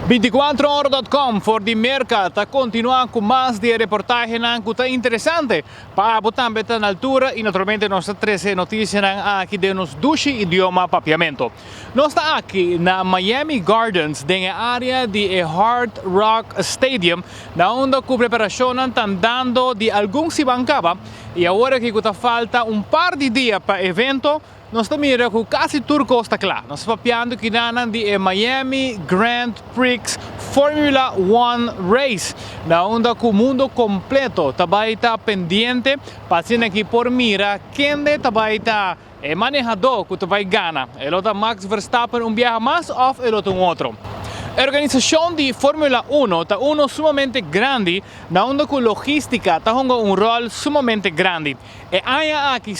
24horas.com for the mercado continúa con más de reportaje que interesante para botar na altura y naturalmente nos 13 noticias aquí de nos dushi idioma papiamento. Nos está aquí na Miami Gardens en la área de Hard Rock Stadium na onde con preparación están dando de algún si bancaba y ahora que falta un par de días para evento. Nós mira que quase tudo está claro. Nós papiando que nanan de Miami Grand Prix Formula 1 Race, na onda que o mundo completo também está pendente para que por mira quem também está manejador que vai ganhar. El outro Max Verstappen viaja mais ou el outro outro. La organización de Fórmula 1 está sumamente grande, na onda con logística está jugando un rol sumamente grande. Y hay aquí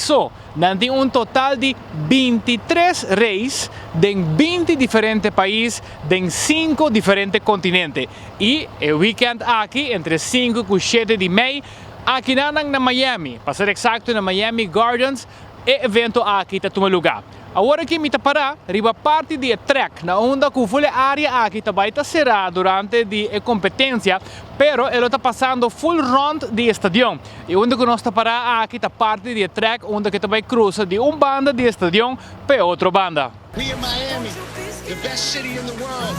un total de 23 races en 20 diferentes países, en 5 diferentes continentes. Y el weekend aquí, entre 5 y 7 de mayo, aquí en Miami, para ser exacto, en Miami Gardens, el evento aquí está tomando lugar. Agora que me para riba parte de track, na onda que full área aqui também está cerrada durante a competência, pero ele está passando full round de estadio. E onde que nós está para aqui está parte de track, onde que também cruza de banda de estadio para outra banda. We in Miami, the best city in the world.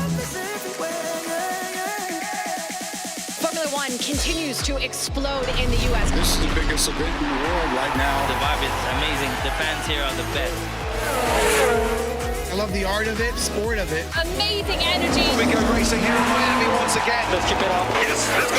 Formula One continues to explode in the U.S. This is the biggest event in the world right now. The vibe is amazing. The fans here are the best. I love the art of it, sport of it. Amazing energy. We go racing here in Miami once again. Let's keep it up. Yes, let's go.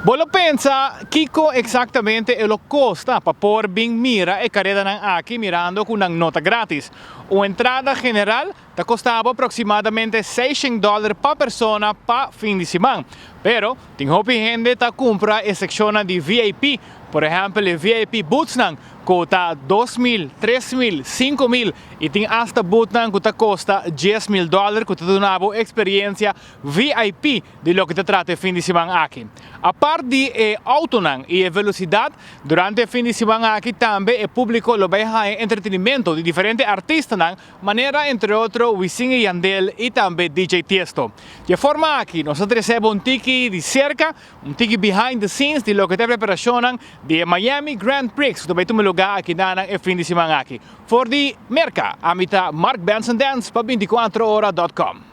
Bolo pensa Kiko exactamente lo costa para por bing mira e carrera aqui mirando con una nota gratis. Una entrada general te costaba aproximadamente $600 per persona pa fin de semana. Pero tengo gente que compra e secciona de VIP. Por ejemplo, el VIP boots cuesta $2,000, $3,000, $5,000 y tiene hasta boots que cuesta $10,000 que te da una experiencia VIP de lo que te trata el fin de semana aquí. Aparte de auto y velocidad, durante el fin de semana aquí también el público lo deja en entretenimiento de diferentes artistas, manera entre otros Wisin y Yandel y también DJ Tiesto. De forma aquí, nosotros recibimos un tiki de cerca, un tiki behind the scenes de lo que te preparación de Miami Grand Prix, que também lugar aqui na fin de semana aqui. For the merca, amita Mark Benson Dance para 24horas.com.